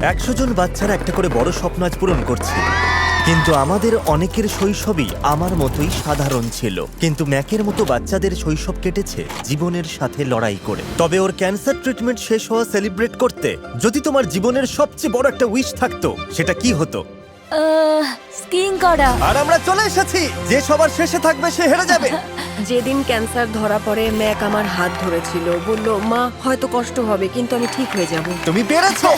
100 জন বাচ্চারা একটা করে বড় স্বপ্ন আজ পূরণ করছে, কিন্তু আমাদের অনেকের শৈশবই আমার মতোই সাধারণ ছিল। কিন্তু ম্যাকের মতো বাচ্চাদের শৈশব কেটেছে জীবনের সাথে লড়াই করে। তবে ওর ক্যান্সার ট্রিটমেন্ট শেষ হওয়া সেলিব্রেট করতে যদি তোমার জীবনের সবচেয়ে বড় একটা উইশ থাকতো, সেটা কি হতো? স্কিইং করা। আর আমরা চলে এসেছি, যে সবার শেষে থাকবে সে হেরে যাবে। যেদিন ক্যান্সার ধরা পড়ে ম্যাক আমার হাত ধরেছিল, বলল মা হয়তো কষ্ট হবে কিন্তু আমি ঠিক হয়ে যাব। তুমি পেরেছো।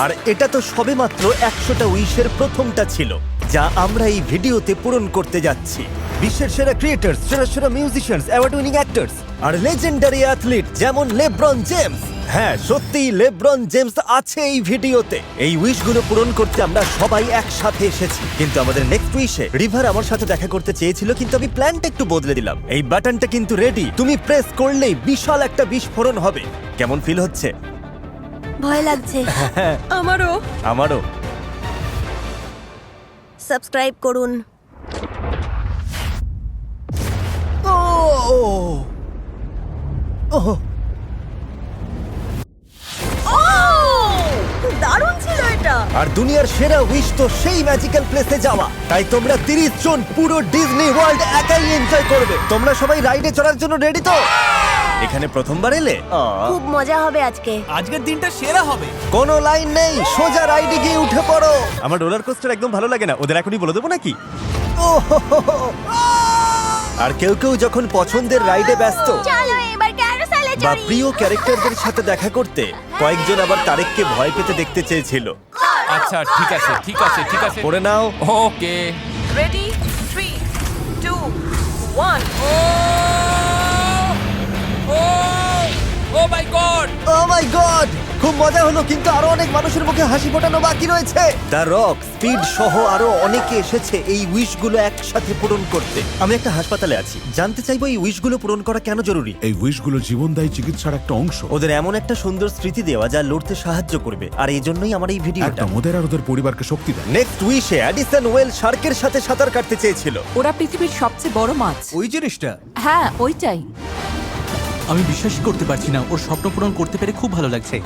আর এটা তো সবেমাত্র 100টা উইশের প্রথমটা ছিল, যা আমরা এই ভিডিওতে পূরণ করতে যাচ্ছি। বিশ্বের সেরা ক্রিয়েটার্স, সেরা সেরা মিউজিশিয়ানস, অ্যাওয়ার্ড উইনিং অ্যাক্টরস আর লেজেন্ডারি অ্যাথলিট যেমন লেব্রন জেমস। হ্যাঁ, সত্যিই লেব্রন জেমস আছে এই ভিডিওতে। এই উইশগুলো পূরণ করতে আমরা সবাই একসাথে এসেছি। কিন্তু আমাদের নেক্সট উইশে রিভার আমার সাথে দেখা করতে চেয়েছিল, কিন্তু আমি প্ল্যানটা একটু বদলে দিলাম। এই বাটনটা কিন্তু রেডি, তুমি প্রেস করলেই বিশাল একটা বিস্ফোরণ হবে। কেমন ফিল হচ্ছে? ভয় লাগছে। আমারও। আমারও। সাবস্ক্রাইব করুন। দারুণ ছিল এটা। আর দুনিয়ার সেরা উইশ তো সেই ম্যাজিক্যাল প্লেসে যাওয়া। তাই তোমরা 30 জন পুরো ডিজনি ওয়ার্ল্ড একাই এনজয় করবে। তোমরা সবাই রাইডে চড়ার জন্য রেডি তো? এখানে প্রথমবার এলে? খুব মজা হবে আজকে। আজকের দিনটা সেরা হবে। কোনো লাইন নেই, সোজা রাইডে গিয়ে উঠে পড়ো। আমার রোলার কোস্টার একদম ভালো লাগে না, ওদের এখনই বলে দেবো নাকি? আর কেউ কেউ যখন পছন্দের রাইডে ব্যস্ত চলো এবার ক্যারোসেলে বা চড়ি। প্রিয় ক্যারেক্টারদের সাথে দেখা করতে, কয়েকজন আবার তারেককে ভয় পেতে দেখতে চেয়েছিল। আচ্ছা ঠিক আছে ঠিক আছে ঠিক আছে করে নাও। ওকে। রেডি 3 2 1। ও মাই গড। ও মাই গড, খুব মজা হলো, কিন্তু আরো অনেক মানুষের মুখে হাসি ফোটানো বাকি রয়েছে। দ্য রক, স্পিড সহ আরো অনেকে এসেছে এই উইশগুলো একসাথে পূরণ করতে। আমি একটা হাসপাতালে আছি, জানতে চাইবো এই উইশগুলো পূরণ করা কেন জরুরি। এই উইশগুলো জীবনদায়ী চিকিৎসার একটা অংশ। ওদের এমন একটা সুন্দর স্মৃতি দেওয়া যা লড়তে সাহায্য করবে, আর এই জন্যই আমার এই ভিডিওটা। একদম ওদের আর ওদের পরিবারকে শক্তি দেয়। নেক্সট উইশে অ্যাডিসন ওয়েল শার্কের সাথে সাঁতার কাটতে চেয়েছিল। ওরা পৃথিবীর সবচেয়ে বড় মাছ। ওই জিনিসটা হ্যাঁ ওইটাই। আমি বিশ্বাসই করতে পারছি না, ওর স্বপ্ন পূরণ করতে পেরে খুব ভালো লাগছে।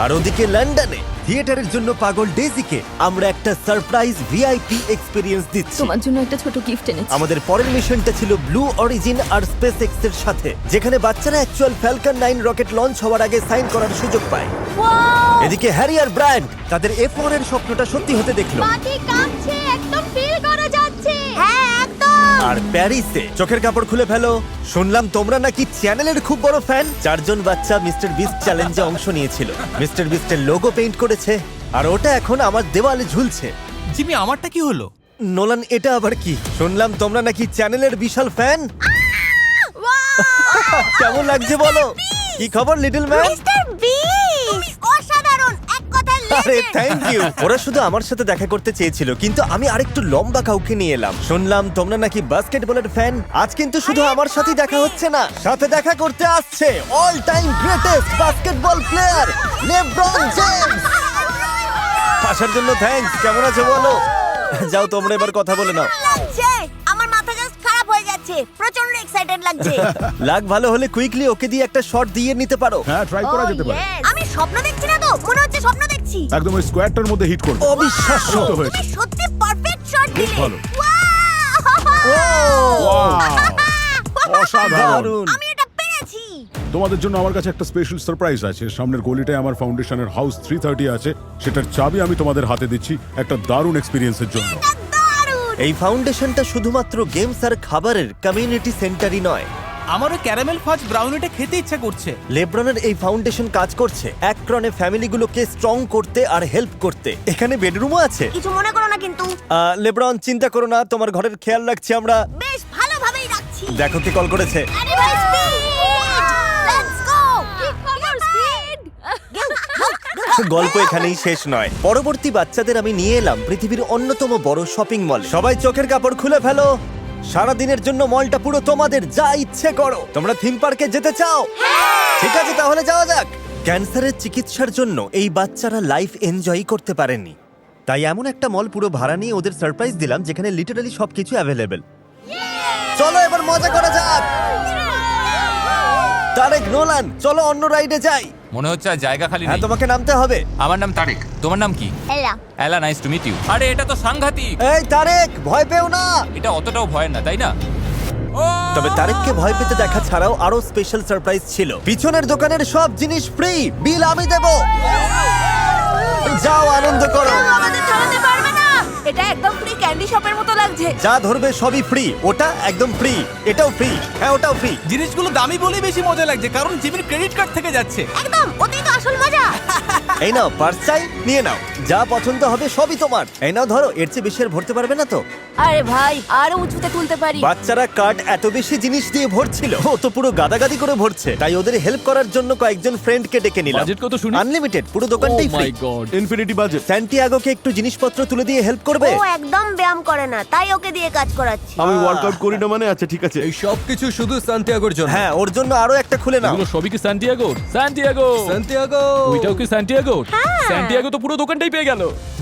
আর ওদিকে লন্ডনে থিয়েটারের জন্য পাগল ডেজিকে আমরা একটা সারপ্রাইজ ভিআইপি এক্সপেরিয়েন্স দিচ্ছি। তোমার জন্য একটা ছোট গিফট এনেছি। আমাদের পরের মিশনটা ছিল ব্লু অরিজিন আর স্পেস এক্স এর সাথে, যেখানে বাচ্চারা অ্যাকচুয়াল ফ্যালকন 9 রকেট লঞ্চ হওয়ার আগে সাইন করার সুযোগ পায়। এদিকে হ্যারি আর ব্রায়ান্ট তাদের F1 এর স্বপ্নটা সত্যি হতে দেখলো। মাটি কাঁপছে, একদম ফিল করা যাচ্ছে। হ্যাঁ একদম। আর প্যারিসে চোখের কাপড় খুলে ফেলো। শুনলাম তোমরা নাকি চ্যানেলের খুব বড় ফ্যান। 4 জন বাচ্চা মিস্টার বিস্ট চ্যালেঞ্জে অংশ নিয়েছিল। মিস্টার বিস্টের লোগো পেইন্ট করেছে, আর ওটা এখন আমার দেওয়ালে ঝুলছে। জিমি আমারটা কি হলো? নোলান, এটা আবার কি? শুনলাম তোমরা নাকি চ্যানেলের বিশাল ফ্যান। কেমন লাগছে বলো? কি খবর লিটল ম্যান? মিস্টার বিস্ট অসাধারণ, এক কথায় আরে থ্যাংক ইউ। ওরা শুধু আমার সাথে দেখা করতে চেয়েছিল, কিন্তু আমি আরেকটু লম্বা কাউকে নিয়ে এলাম। শুনলাম তোমরা নাকি বাস্কেটবলের ফ্যান। আজ কিন্তু শুধু আমার সাথেই দেখা হচ্ছে না, সাথে দেখা করতে আসছে all time greatest basketball player LeBron James. আসার জন্য থ্যাঙ্কস। কেমন আছো বলো? যাও তোমরা এবার কথা বলে নাও। লাগছে, আমার মাথা জাস্ট খারাপ হয়ে যাচ্ছে, প্রচন্ড এক্সাইটেড লাগছে। লাগ ভালো হলে কুইকলি ওকে দিয়ে একটা শট দিয়ে নিতে পারো। হ্যাঁ, ট্রাই করা যেতে পারে। আমি স্বপ্ন দেখছি না তো, মনে হচ্ছে স্বপ্ন দেখছি। একদম ওই স্কোয়ারটার মধ্যে হিট করবে। অবিশ্বাস্য। তো হয়েছে। তুমি সত্যি পারফেক্ট শট দিলে। ভালো। Wow! অসাধারণ। দারুণ। আমি এটা পেরেছি। তোমাদের জন্য আমার কাছে একটা স্পেশাল সারপ্রাইজ আছে। সামনের গলিটায় আমার ফাউন্ডেশনের হাউস 330 আছে, সেটার চাবি আমি তোমাদের হাতে দিচ্ছি একটা দারুণ এক্সপিরিয়েন্সের জন্য। দারুণ। এই ফাউন্ডেশনটা শুধুমাত্র গেমস আর খাবারের কমিউনিটি সেন্টারই নয়। আমারও ক্যারামেল ফাজ ব্রাউনিটা খেতে ইচ্ছা করছে। লেব্রনের এই ফাউন্ডেশন কাজ করছে অ্যাক্রনে ফ্যামিলিগুলোকে স্ট্রং করতে আর হেল্প করতে। এখানে বেডরুমও আছে। কিছু মনে করো না কিন্তু। লেব্রন, চিন্তা করো না, তোমার ঘরের খেয়াল রাখছি আমরা। বেশ ভালোভাবেই রাখছি। দেখো কে কল করেছে। আরে ভাই স্পিড, লেটস গো। কি খবর স্পিড? গল্প এখানেই শেষ নয়। পরবর্তী বাচ্চাদের আমি নিয়ে এলাম পৃথিবীর অন্যতম বড় শপিং মল। সবাই চোখের কাপড় খুলে ফেলো। সারা দিনের জন্য মলটা পুরো তোমাদের, যা ইচ্ছে করো। তোমরা থিম পার্কে যেতে চাও? ঠিক আছে, তাহলে যাওয়া যাক। ক্যান্সারের চিকিৎসার জন্য এই বাচ্চারা লাইফ এনজয় করতে পারেনি, তাই এমন একটা মল পুরো ভাড়া নিয়ে ওদের সারপ্রাইজ দিলাম, যেখানে লিটারালি সবকিছু অ্যাভেলেবেল। চলো এবার মজা করা যাক। তারেক, নোলান, চলো অন্য রাইডে যাই। মনে হচ্ছে আর জায়গা খালি হ্যাঁ নেই। তোমাকে নামতে হবে। আমার নাম তারেক, তোমার নাম কি? এলা এলা, নাইস টু মিট ইউ। আরে এটা তো সাংঘাতিক। এই তারেক, ভয় পেও না। এটা অতটাও ভয়ের না, তাই না? ও! তবে তারেককে ভয় পেতে দেখা ছাড়াও আরো স্পেশাল সারপ্রাইজ ছিল। পিছনের দোকানের সব জিনিস ফ্রি, বিল আমি দেব। যাও আনন্দ করো। আমাদের থামাতে পারবে না। এটা একদম ফ্রি ক্যান্ডি শপের মতো লাগছে। যা ধরবে সবই ফ্রি। ওটা একদম ফ্রি, এটাও ফ্রি, হ্যাঁ ওটাও ফ্রি। জিনিসগুলো দামি বলেই বেশি মজা লাগছে, কারণ জিমির ক্রেডিট কার্ড থেকে যাচ্ছে। একদম, ওতেই তো আসল মজা। এই নাও পার্স চাই, নিয়ে নাও। যা পছন্দ হবে সবই তোমার। এই নাও ধরো, এর চেয়ে বেশি আর ভরতে পারবে না তো। আরে ভাই, আরো উঁচুতে তুলতে পারি। বাচ্চারা কার্ট এত বেশি জিনিস দিয়ে ভরছিল, ও তো পুরো গাদাগাদি করে ভরছে। তাই ওদের হেল্প করার জন্য কয়েকজন ফ্রেন্ডকে ডেকে নিলাম। বাজেট কত শুনি? আনলিমিটেড, পুরো দোকানটাই ফ্রি। গড। Infinity budget. স্যান্টিয়াগোকে একটু জিনিসপত্র তুলে দিয়ে হেল্প করবে? ও একদম ব্যায়াম করে না, তাই ওকে দিয়ে কাজ করাচ্ছি। আমি ওয়ার্কআউট করি না মানে? আচ্ছা ঠিক আছে। এই সব কিছু শুধু সান্তিয়াগোর জন্য। হ্যাঁ, ওর জন্য আরো একটা খুলে নাও। এগুলো সবই কি সান্টিয়াগোর? Santiago, Santiago. ওইটাও কি সান্টিয়াগোর? সান্টিয়াগো তো পুরো দোকানটাই পেয়ে গেল।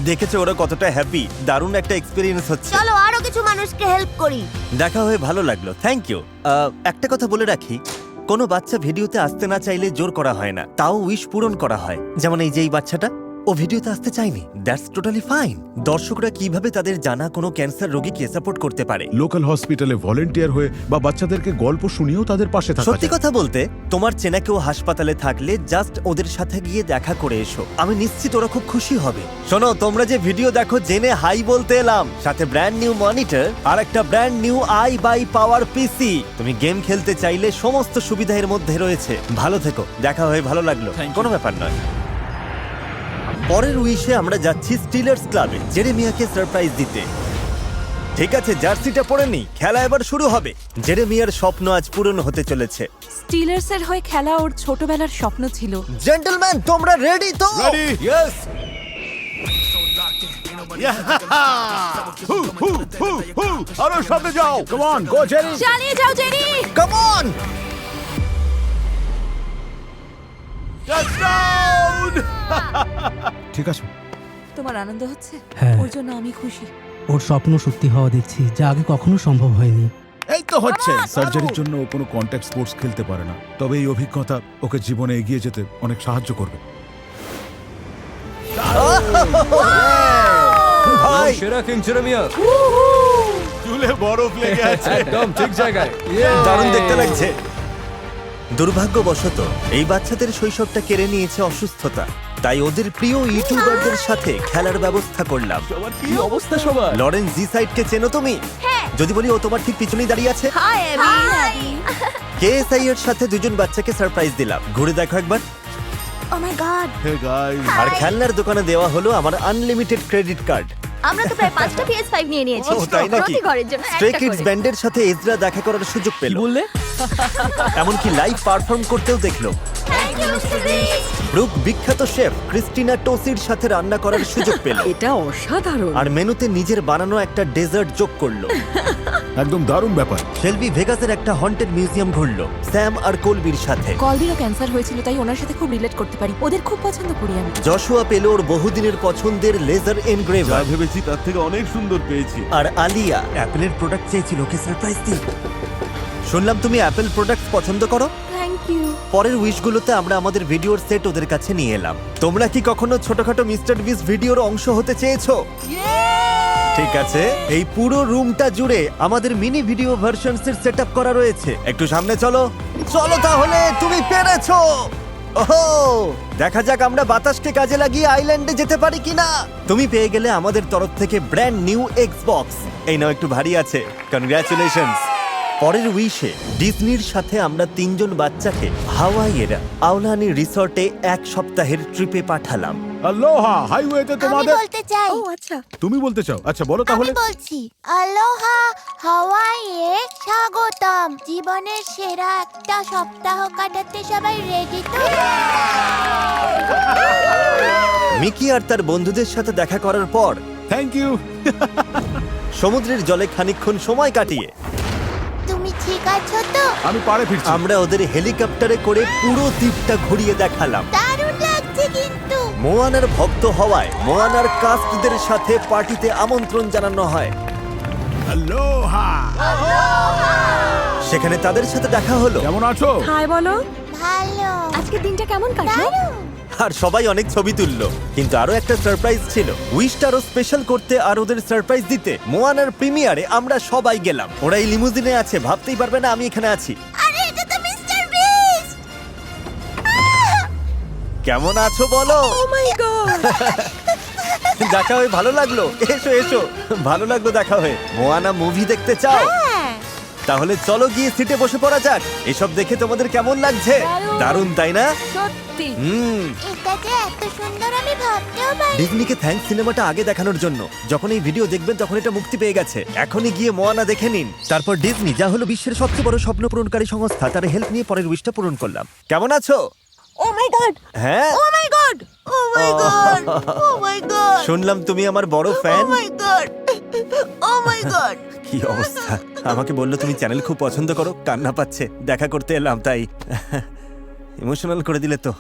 দেখেছো ওরা কতটা হ্যাপি। দারুণ একটা এক্সপেরিয়েন্স হচ্ছে। চলো আরো কিছু মানুষকে হেল্প করি। দেখা হয়ে ভালো লাগলো, থ্যাংক ইউ। একটা কথা বলে রাখি, কোনো বাচ্চা ভিডিওতে আসতে না চাইলে জোর করা হয় না, তাও উইশ পূরণ করা হয়। যেমন এই যে এই বাচ্চাটা, ও ভিডিওতে আসতে চায়নি, দ্যাটস টোটালি ফাইন। দর্শকরা কিভাবে তাদের জানা কোনো ক্যান্সার রোগীকে সাপোর্ট করতে পারে। লোকাল হসপিটালে ভলেন্টিয়ার হয়ে বা বাচ্চাদেরকে গল্প শুনিয়েও তাদের পাশে থাকা সত্যি যায়। কথা বলতে, তোমার চেনা কেউ হাসপাতালে থাকলে জাস্ট ওদের সাথে গিয়ে দেখা করে এসো, আমি নিশ্চিত ওরা খুব খুশি হবে। শোনো, তোমরা যে ভিডিও দেখো জেনে হাই বলতে এলাম, সাথে ব্র্যান্ড নিউ মনিটর আর একটা brand new iBuyPower PC. তুমি গেম খেলতে চাইলে সমস্ত সুবিধা এর মধ্যে রয়েছে। ভালো থেকো, দেখা হয়ে ভালো লাগলো, কোনো ব্যাপার নয়। পরের উইশে আমরা যাচ্ছি স্টিলার্স ক্লাবে জেরেমিয়াকে সারপ্রাইজ দিতে। ঠিক আছে, জার্সিটা পরে নি, খেলা এবার শুরু হবে। জেরেমিয়ার স্বপ্ন আজ পূরণ হতে চলেছে। স্টিলার্সের হয়ে খেলা ওর ছোটবেলার স্বপ্ন ছিল। জেন্টলম্যান, তোমরা রেডি তো? Ready? ইয়েস। আরো সামনে যাও। Come on, go Jerry. চালিয়ে যাও জেরি। Come on. ঠিক আছে। তোমার আনন্দ হচ্ছে? হ্যাঁ। ওর জন্য আমি খুশি। ওর স্বপ্ন সত্যি হওয়া দেখছি, যা আগে কখনো সম্ভব হয়নি। এই তো হচ্ছে। সার্জারির জন্য ও কোনো কন্ট্যাক্ট স্পোর্টস খেলতে পারে না, তবে এই অভিজ্ঞতা ওকে জীবনে এগিয়ে যেতে অনেক সাহায্য করবে। ভাই, সেরা কিং জেরেমিয়া। চুলে বরফ লেগে আছে। একদম ঠিক জায়গায়। দারুণ দেখতে লাগছে। দুর্ভাগ্যবশত এই বাচ্চাদের শৈশবটা কেড়ে নিয়েছে অসুস্থতা, তাই ওদের প্রিয় ইউটিউবারদের সাথে খেলার ব্যবস্থা করলাম। কি অবস্থা সবার? লরেন্স জি সাইডকে চেনো তুমি? যদি বলি ও তোমার ঠিক পিছনেই দাঁড়িয়ে আছে। High AV. কেএসআই এর সাথে দুজন বাচ্চাকে সারপ্রাইজ দিলাম। ঘুরে দেখো একবার। ও মাই গড, হে গাইস, আর খেলনার দোকানে দেওয়া হলো আমার আনলিমিটেড ক্রেডিট কার্ড। আমরা তো প্রায় 5টা PS5 নিয়ে নিয়েছি। ও, তাই নাকি? প্রতি ঘরের জন্য স্ট্রে একটা কিডস করে। ব্যান্ডের সাথে এজরা দেখা করার সুযোগ পেল। বললে? এমনকি লাইভ পারফর্ম করতেও দেখলো। Thank you mister. ব্রুক বিখ্যাত শেফ ক্রিস্টিনা টোসির সাথে রান্না করার সুযোগ পেল। এটা অসাধারণ। আর মেনুতে নিজের বানানো একটা ডেজার্ট যোগ করলো। একদম দারুণ ব্যাপার। শেলবি ভেগাসের একটা হন্টেড মিউজিয়াম ঘুরলো স্যাম আর কোলবির সাথে। কলবিরও ক্যান্সার হয়েছিল, তাই ওনার সাথে খুব রিলেট করতে পারি। ওদের খুব পছন্দ করি আমি। জশুয়া পেল ওর বহুদিনের পছন্দের লেজার এনগ্রেভার। ভেবেছি তার থেকে অনেক সুন্দর পেয়েছি। আর আলিয়া অ্যাপেলের প্রোডাক্ট চেয়েছিল, ওকে সারপ্রাইজ দিই। শুনলাম তুমি অ্যাপেল প্রোডাক্ট পছন্দ করো। Thank you. পরের উইশগুলোতে আমরা আমাদের ভিডিওর সেট ওদের কাছে নিয়ে এলাম। তোমরা কি কখনো ছোটখাটো মিস্টার বিস ভিডিওর অংশ হতে চেয়েছো? ঠিক আছে, এই পুরো রুমটা জুড়ে আমাদের মিনি ভিডিও ভার্সনস এর সেটআপ করা রয়েছে। একটু সামনে চলো। চলো তাহলে, তুমি পেরেছো। ওহো, দেখা যাক আমরা বাতাসকে কাজে লাগিয়ে আইল্যান্ডে যেতে পারি কিনা। তুমি পেয়ে গেলে আমাদের তরফ থেকে ব্র্যান্ড নিউ এক্সবক্স। এই নাও, একটু ভারী আছে। কনগ্রাচুলেশনস। পরের উইশে ডিজনির সাথে আমরা 3 জন বাচ্চাকে হাওয়াইয়ের আওলানি রিসর্টে 1 সপ্তাহের ট্রিপে পাঠালাম। আলোহা হাইওয়েতে আমি তোমাদের। বলতে চাই। ও আচ্ছা। তুমি বলতে চাও? আচ্ছা বলো আমি তাহলে। বলছি, আলোহা হাওয়াইয়ে স্বাগতম। জীবনের সেরা একটা সপ্তাহ কাটাতে সবাই রেডি তো? মিকি আর তার বন্ধুদের সাথে দেখা করার পর থ্যাংক ইউ। সমুদ্রের জলে খানিকক্ষণ সময় কাটিয়ে তুমি ঠিক আছো তো? আমি পাড়ে ফিরছি। আমরা ওদের হেলিকপ্টারে করে পুরো দ্বীপটা ঘুরিয়ে দেখালাম। দারুণ লাগছে কিন্তু। মোয়ানার ভক্ত হওয়ায় মোয়ানার কাস্টদের সাথে পার্টিতে আমন্ত্রণ জানানো হয়। আলোহা! সেখানে তাদের সাথে দেখা হলো কেমন আছো? হাই বলো। ভালো আজকে দিনটা কেমন কাটলো? দারুণ। আর সবাই অনেক ছবি তুললো, কিন্তু আরো একটা সারপ্রাইজ ছিল। উইশটা আরো স্পেশাল করতে আর ওদের সারপ্রাইজ দিতে মোয়ানার প্রিমিয়ারে আমরা সবাই গেলাম। ওরা এই লিমুজিনে আছে, ভাবতেই পারবে না আমি এখানে আছি। আরে এটা তো মিস্টার বিস্ট। কেমন আছো বলো? ও মাই গড। দেখা হয়ে ভালো লাগলো। এসো এসো, ভালো লাগলো দেখা হয়ে। মোয়ানা মুভি দেখতে চাও? হ্যাঁ। তাহলে চলো গিয়ে সিটে বসে পড়া যাক। এসব দেখে তোমাদের কেমন লাগছে? দারুণ। দারুণ তাই না? সত্যি এটা যে এত সুন্দর আমি ভাবতেও পারি। ডিজনিকে থ্যাঙ্কস সিনেমাটা আগে দেখানোর জন্য। যখন এই ভিডিও দেখবেন তখন এটা মুক্তি পেয়ে গেছে। এখনই গিয়ে মোয়ানা দেখে নিন। তারপর ডিজনি, যা হলো বিশ্বের সবচেয়ে বড় স্বপ্ন পূরণকারী সংস্থা, তার হেল্প নিয়ে পরের উইশটা পূরণ করলাম। কেমন আছো? ও মাই গড, হ্যাঁ, ও মাই গড, ও মাই গড, ও মাই গড, শুনলাম তুমি আমার বড় ফ্যান। ও মাই গড, ও মাই গড। কি অবস্থা! আমাকে বললো তুমি চ্যানেল খুব পছন্দ করো, কান্না পাচ্ছে। দেখা করতে এলাম তাই। ইমোশনাল করে দিলে তো।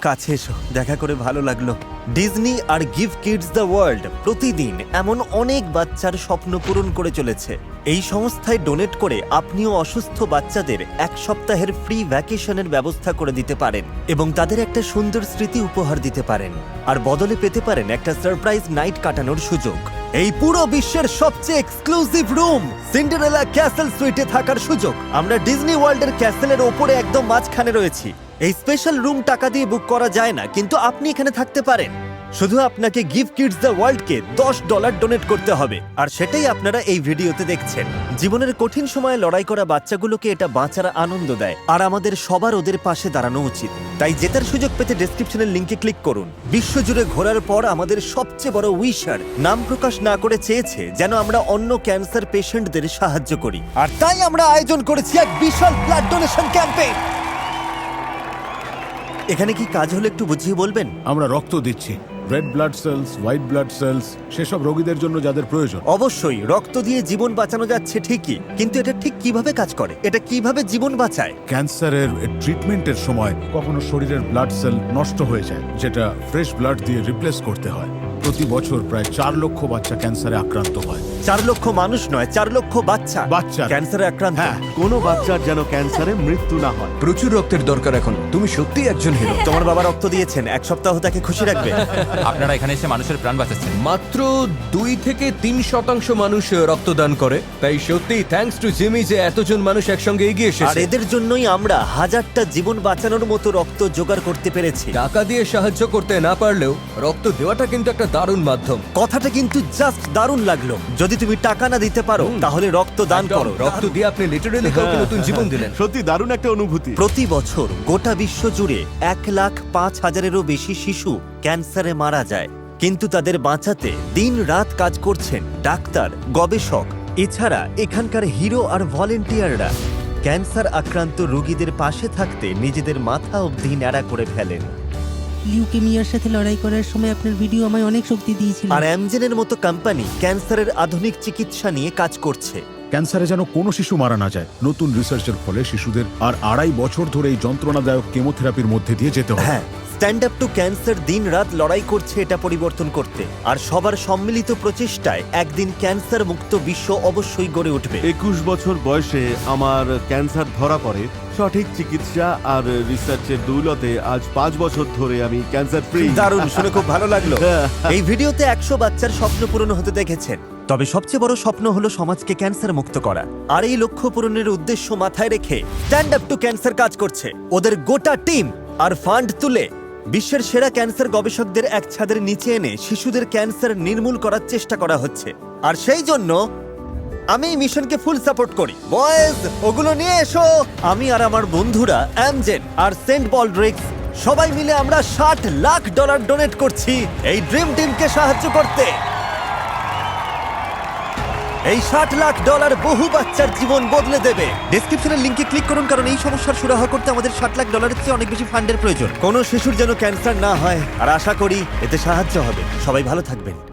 কাছে এসো, দেখা করে ভালো লাগলো। ডিজনি আর গিভ কিডস দ্য ওয়ার্ল্ড প্রতিদিন এমন অনেক বাচ্চার স্বপ্ন পূরণ করে চলেছে। এই সংস্থায় ডোনেট করে আপনিও অসুস্থ বাচ্চাদের এক সপ্তাহের ফ্রি ভ্যাকেশনের ব্যবস্থা করে দিতে পারেন এবং তাদের একটা সুন্দর স্মৃতি উপহার দিতে পারেন। আর বদলে পেতে পারেন একটা সারপ্রাইজ নাইট কাটানোর সুযোগ। এই পুরো বিশ্বের সবচেয়ে এক্সক্লুসিভ রুম সিন্ডারেলা ক্যাসেল সুইটে থাকার সুযোগ। আমরা ডিজনি ওয়ার্ল্ডের ক্যাসেলের ওপরে একদম মাঝখানে রয়েছি। এই স্পেশাল রুম টাকা দিয়ে বুক করা যায় না, কিন্তু আপনি এখানে থাকতে পারেন। শুধু আপনাকে গিভ কিডস দ্য ওয়ার্ল্ডকে $10 ডোনেট করতে হবে, আর সেটাই আপনারা এই ভিডিওতে দেখছেন। জীবনের কঠিন সময়ে লড়াই করা বাচ্চাগুলোকে এটা বাঁচার আনন্দ দেয়, আর আমাদের সবার ওদের পাশে দাঁড়ানো উচিত। তাই জেতার সুযোগ পেতে ডেসক্রিপশনের লিংকে ক্লিক করুন। বিশ্বজুড়ে ঘোরার পর আমাদের সবচেয়ে বড় উইশার নাম প্রকাশ না করে চেয়েছে যেন আমরা অন্য ক্যান্সার পেশেন্টদের সাহায্য করি, আর তাই আমরা আয়োজন করেছি এক বিশাল ব্লাড ডোনেশন ক্যাম্পেইন। এখানে কি কাজ হলো একটু বুঝিয়ে বলবেন? আমরা রক্ত দিচ্ছি, red blood cells, white blood cells, সেসব রোগীদের জন্য যাদের প্রয়োজন। অবশ্যই রক্ত দিয়ে জীবন বাঁচানো যাচ্ছে ঠিকই, কিন্তু এটা ঠিক কিভাবে কাজ করে? এটা কিভাবে জীবন বাঁচায়? ক্যান্সারের ট্রিটমেন্টের সময় কখনো শরীরের ব্লাড সেল নষ্ট হয়ে যায়, যেটা ফ্রেশ ব্লাড দিয়ে রিপ্লেস করতে হয়। প্রতি বছর প্রায় 4 লক্ষ বাচ্চা ক্যান্সারে আক্রান্ত হয়। 4 লক্ষ মানুষ নয়, 4 লক্ষ বাচ্চা বাচ্চা। ক্যান্সারে আক্রান্ত। হ্যাঁ। কোনো বাচ্চার যেন ক্যান্সারে মৃত্যু না হয়। প্রচুর রক্তের দরকার এখন। তুমি সত্যিই একজন হিরো। তোমার বাবা রক্ত দিয়েছেন, এক সপ্তাহ তাকে খুশি রাখবে। আপনারা এখানে এসে মানুষের প্রাণ বাঁচাচ্ছেন। মাত্র 2 থেকে 3% মানুষ রক্তদান করে। তাই সত্যি থ্যাঙ্কস টু জিমি যে এতজন মানুষ একসঙ্গে এগিয়ে আর এসেছে। এদের জন্যই আমরা 1000টা জীবন বাঁচানোর মতো রক্ত জোগাড় করতে পেরেছি। টাকা দিয়ে সাহায্য করতে না পারলেও রক্ত দেওয়াটা কিন্তু একটা দারুণ মাধ্যম। কথাটা কিন্তু জাস্ট দারুণ লাগলো। যদি তুমি টাকা না দিতে পারো তাহলে রক্ত দান একদম, করো। রক্ত দিয়ে আপনি লিটারালি কাউকে নতুন জীবন দিলেন। সত্যি দারুণ একটা অনুভূতি। প্রতি বছর গোটা বিশ্ব জুড়ে 1,05,000-এরও বেশি শিশু ক্যান্সারে মারা যায়, কিন্তু তাদের বাঁচাতে দিন রাত কাজ করছেন ডাক্তার, গবেষক, এছাড়া এখানকার হিরো আর ভলেন্টিয়াররা। ক্যান্সার আক্রান্ত রোগীদের পাশে থাকতে নিজেদের মাথা অবধি ন্যাড়া করে ফেলেন। লিউকেমিয়ার সাথে লড়াই করার সময় আপনার ভিডিও আমায় অনেক শক্তি দিয়েছিল। আর অ্যামজেনের মতো কোম্পানি ক্যান্সারের আধুনিক চিকিৎসা নিয়ে কাজ করছে। ক্যান্সারে যেন কোনো শিশু মারা না যায়। নতুন রিসার্চের ফলে শিশুদের আর 2.5 বছর ধরে এই যন্ত্রণাদায়ক কেমোথেরাপির মধ্যে দিয়ে যেতে হবে। হ্যাঁ, স্ট্যান্ড আপ টু ক্যান্সার দিন রাত লড়াই করছে এটা পরিবর্তন করতে, আর সবার সম্মিলিত প্রচেষ্টায় একদিন ক্যান্সার মুক্ত বিশ্ব অবশ্যই গড়ে উঠবে। 21 বছর বয়সে আমার ক্যান্সার ধরা পড়ে। সঠিক চিকিৎসা আর রিসার্চের দৌলতে আজ 5 বছর ধরে আমি ক্যান্সার ফ্রি। দারুণ, শুনে খুব ভালো লাগলো। এই ভিডিওতে 100 বাচ্চার স্বপ্ন পূরণ হতে দেখেছেন, তবে সবচেয়ে বড় স্বপ্ন হলো সমাজকে ক্যান্সার মুক্ত করা। আর এই লক্ষ্য পূরণের উদ্দেশ্য মাথায় রেখে স্ট্যান্ড আপ টু ক্যান্সার কাজ করছে। ওদের গোটা টিম আর ফান্ড তুলে বিশ্বের সেরা ক্যান্সার গবেষকদের এক ছাদের নিচে এনে শিশুদের ক্যান্সার নির্মূল করার চেষ্টা করা হচ্ছে। আর সেই জন্য আমি এই মিশনকে ফুল সাপোর্ট করি। বয়েজ, ওগুলো নিয়ে এসো। আমি আর আমার বন্ধুরা অ্যামজেন আর সেন্ট বলড্রিক্স সবাই মিলে আমরা $60 লাখ ডোনেট করছি এই ড্রিম টিমকে সাহায্য করতে। এই $60 লাখ বহু বাচ্চার জীবন বদলে দেবে। ডেসক্রিপশনের লিংকে ক্লিক করুন, কারণ এই সমস্যার সুরাহা করতে আমাদের $60 লাখ চেয়ে অনেক বেশি ফান্ডের প্রয়োজন। কোনো শিশুর যেন ক্যান্সার না হয়, আর আশা করি এতে সাহায্য হবে। সবাই ভালো থাকবেন।